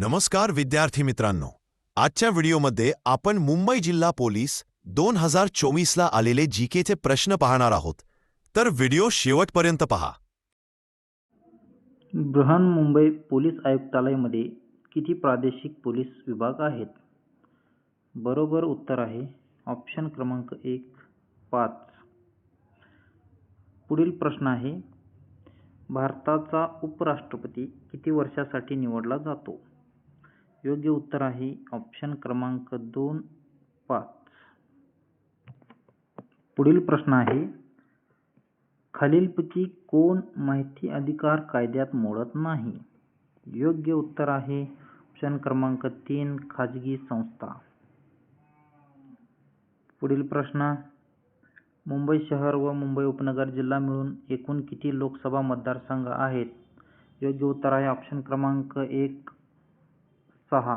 नमस्कार विद्यार्थी मित्रांनो, आजच्या व्हिडिओमध्ये आपण मुंबई जिल्हा पोलीस 2024ला आलेले जीकेचे प्रश्न पाहणार आहोत. तर व्हिडिओ शेवटपर्यंत पहा. बृहन्मुंबई पोलीस आयुक्तालयामध्ये किती प्रादेशिक पोलीस विभाग आहेत? बरोबर उत्तर आहे ऑप्शन क्रमांक 1 5. पुढील प्रश्न आहे, भारताचा उपराष्ट्रपती किती वर्षासाठी निवडला जातो? योग्य उत्तर आहे ऑप्शन क्रमांक 2 5. पुढील प्रश्न आहे, खालीलपैकी कोण माहिती अधिकार कायद्यात मोडत नाही? योग्य उत्तर आहे ऑप्शन क्रमांक 3 खाजगी संस्था. पुढील प्रश्न, मुंबई शहर व मुंबई उपनगर जिल्हा मिळून एकूण किती लोकसभा मतदारसंघ आहेत? योग्य उत्तर आहे ऑप्शन क्रमांक 1 6.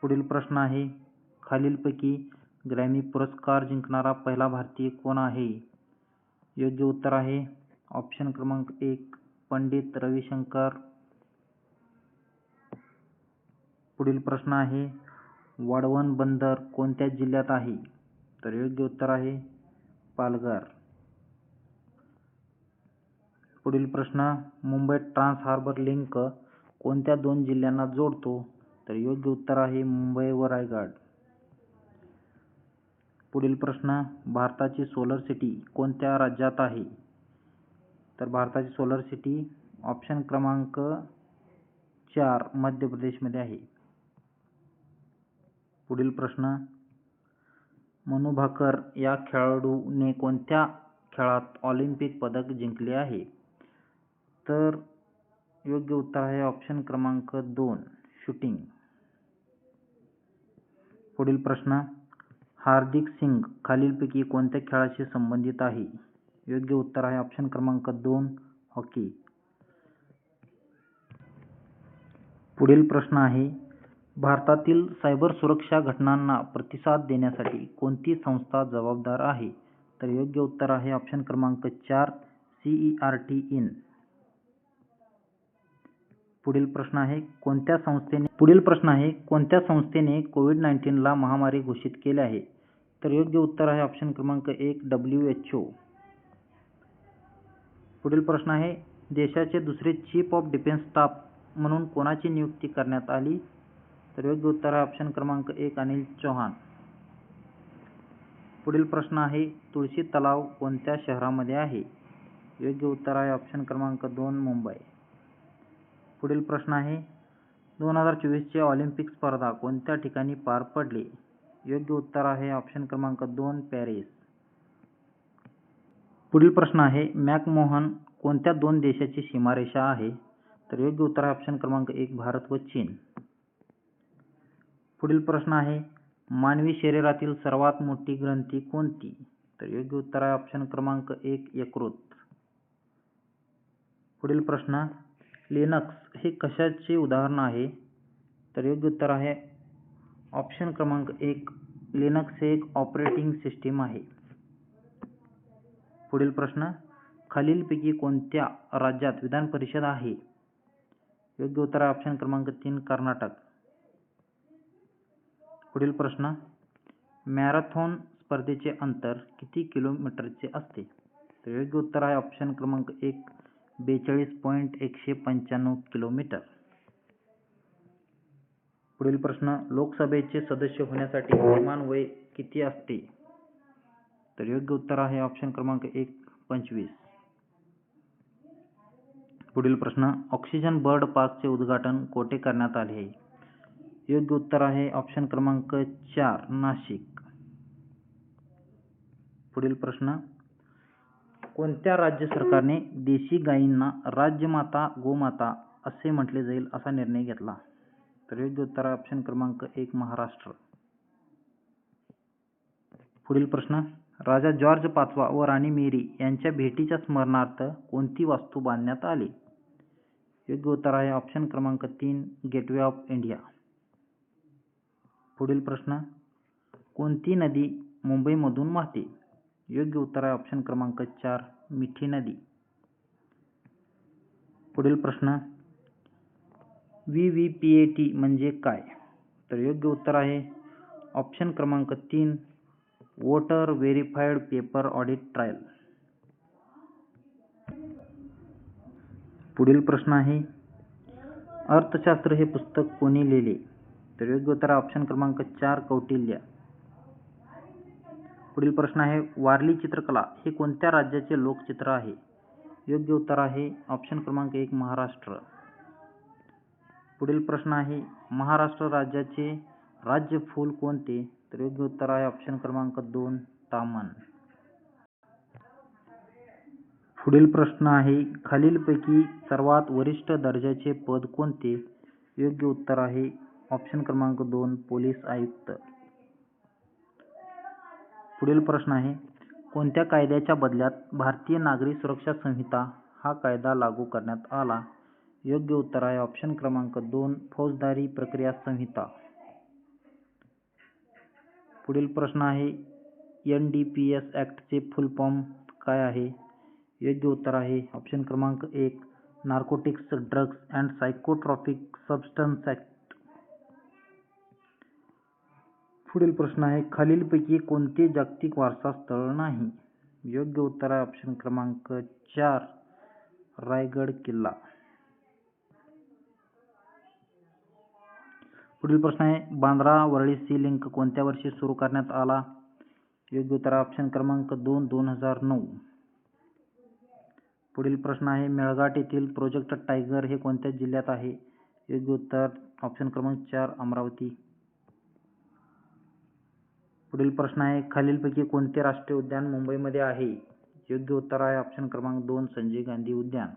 पुढील प्रश्न आहे, खालीलपैकी ग्रॅमी पुरस्कार जिंकणारा पहिला भारतीय कोण आहे? योग्य उत्तर आहे ऑप्शन क्रमांक 1 पंडित रविशंकर. पुढील प्रश्न आहे, वाढवण बंदर कोणत्या जिल्ह्यात आहे? तर योग्य उत्तर आहे पालघर. पुढील प्रश्न, मुंबई ट्रान्स हार्बर लिंक कोणत्या 2 जिल्ह्यांना जोडतो? तर योग्य उत्तर आहे मुंबई व रायगड. पुढील प्रश्न, भारताची सोलर सिटी कोणत्या राज्यात आहे? तर भारताची सोलर सिटी ऑप्शन क्रमांक 4 मध्य प्रदेशमध्ये आहे. पुढील प्रश्न, मनू भाकर या खेळाडूने कोणत्या खेळात ऑलिम्पिक पदक जिंकले आहे? तर योग्य उत्तर आहे ऑप्शन क्रमांक 2 शूटिंग. पुढील प्रश्न, हार्दिक सिंग खालीलपैकी कोणत्या खेळाशी संबंधित आहे? योग्य उत्तर आहे ऑप्शन क्रमांक 2 हॉकी. पुढील प्रश्न आहे, भारतातील सायबर सुरक्षा घटनांना प्रतिसाद देण्यासाठी कोणती संस्था जबाबदार आहे? तर योग्य उत्तर आहे ऑप्शन क्रमांक 4 CERT इन. पुढील प्रश्न आहे, कोणत्या संस्थेने कोविड-19ला महामारी घोषित केले आहे? तर योग्य उत्तर आहे ऑप्शन क्रमांक 1 WHO. पुढील प्रश्न आहे, देशाचे दुसरे चीफ ऑफ डिफेन्स स्टाफ म्हणून कोणाची नियुक्ती करण्यात आली? तर योग्य उत्तर आहे ऑप्शन क्रमांक 1 अनिल चौहान. पुढील प्रश्न आहे, तुळशी तलाव कोणत्या शहरामध्ये आहे? योग्य उत्तर आहे ऑप्शन क्रमांक 2 मुंबई. पुढील प्रश्न आहे, 2024चे ऑलिम्पिक स्पर्धा कोणत्या ठिकाणी पार पडले? योग्य उत्तर आहे ऑप्शन क्रमांक 2 पॅरिस. पुढील प्रश्न आहे, मॅकमोहन कोणत्या 2 देशाची सीमारेषा आहे? तर योग्य उत्तर आहे ऑप्शन क्रमांक 1 भारत व चीन. पुढील प्रश्न आहे, मानवी शरीरातील सर्वात मोठी ग्रंथी कोणती? तर योग्य उत्तर आहे ऑप्शन क्रमांक 1 यकृत. पुढील प्रश्न, लिनक्स हे कशाचे उदाहरण आहे? तर योग्य उत्तर आहे ऑप्शन क्रमांक 1 लिनक्स हे एक ऑपरेटिंग सिस्टीम आहे. पुढील प्रश्न, खालीलपैकी कोणत्या राज्यात विधान परिषद आहे? योग्य उत्तर आहे ऑप्शन क्रमांक 3 कर्नाटक. पुढील प्रश्न, मॅरेथॉन स्पर्धेचे अंतर किती किलोमीटरचे असते? तर योग्य उत्तर आहे ऑप्शन क्रमांक 1 42.195 किलोमीटर. पुढील प्रश्न, लोकसभेचे सदस्य होण्यासाठी किमान वय किती असते? तर योग्य उत्तर आहे ऑप्शन क्रमांक 1 25. पुढील प्रश्न, ऑक्सिजन बर्ड पार्कचे उद्घाटन कोठे करण्यात आले आहे? योग्य उत्तर आहे ऑप्शन क्रमांक 4 नाशिक. पुढील प्रश्न, कोणत्या राज्य सरकारने देशी गायींना राज्यमाता गोमाता असे म्हटले जाईल असा निर्णय घेतला? तर योग्य उत्तर आहे ऑप्शन क्रमांक 1 महाराष्ट्र. पुढील प्रश्न, राजा जॉर्ज 5वा व राणी मेरी यांच्या भेटीच्या स्मरणार्थ कोणती वास्तू बांधण्यात आली? योग्य उत्तर आहे ऑप्शन क्रमांक 3 गेटवे ऑफ इंडिया. पुढील प्रश्न, कोणती नदी मुंबईमधून वाहते? योग्य उत्तर आहे ऑप्शन क्रमांक 4 मिठी नदी. पुढील प्रश्न, VVPAT म्हणजे काय? तर योग्य उत्तर आहे ऑप्शन क्रमांक 3 voter verified paper audit trial. पुढील प्रश्न आहे अर्थशास्त्र हे पुस्तक कोणी लिहिले? तर योग्य उत्तर आहे ऑप्शन क्रमांक 4 कौटिल्य. पुढील प्रश्न आहे वारली चित्रकला हे कोणत्या राज्याचे लोकचित्र आहे? योग्य उत्तर आहे ऑप्शन क्रमांक 1 महाराष्ट्र. पुढील प्रश्न आहे महाराष्ट्र राज्याचे राज्य फूल कोणते? तर योग्य उत्तर आहे ऑप्शन क्रमांक 2 तामन. पुढील प्रश्न आहे खालीलपैकी सर्वात वरिष्ठ दर्जाचे पद कोणते? योग्य उत्तर आहे ऑप्शन क्रमांक 2 पोलीस आयुक्त. पुढील प्रश्न आहे कोणत्या कायद्याच्या बदल्यात भारतीय नागरी सुरक्षा संहिता हा कायदा लागू करण्यात आला? योग्य उत्तर आहे ऑप्शन क्रमांक 2 फौजदारी प्रक्रिया संहिता. पुढील प्रश्न आहे NDPS ॲक्टचे फुल फॉर्म काय आहे? योग्य उत्तर आहे ऑप्शन क्रमांक 1 narcotics drugs and psychotropic substance act. पुढील प्रश्न आहे खालीलपैकी कोणते जागतिक वारसा स्थळ नाही? योग्य उत्तर आहे ऑप्शन क्रमांक 4 रायगड किल्ला. पुढील प्रश्न आहे बांद्रा वरळी सी लिंक कोणत्या वर्षी सुरू करण्यात आला? योग्य उत्तर ऑप्शन क्रमांक 2 2009. पुढील प्रश्न आहे मेळघाट येथील प्रोजेक्ट टायगर हे कोणत्या जिल्ह्यात आहे? योग्य उत्तर ऑप्शन क्रमांक 4 अमरावती. पुढील प्रश्न आहे खालीलपैकी कोणते राष्ट्रीय उद्यान मुंबईमध्ये आहे? योग्य उत्तर आहे ऑप्शन क्रमांक 2 संजय गांधी उद्यान.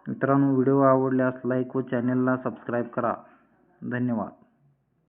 मित्रांनो व्हिडिओ आवडल्यास लाईक व चॅनेलला सबस्क्राईब करा. धन्यवाद.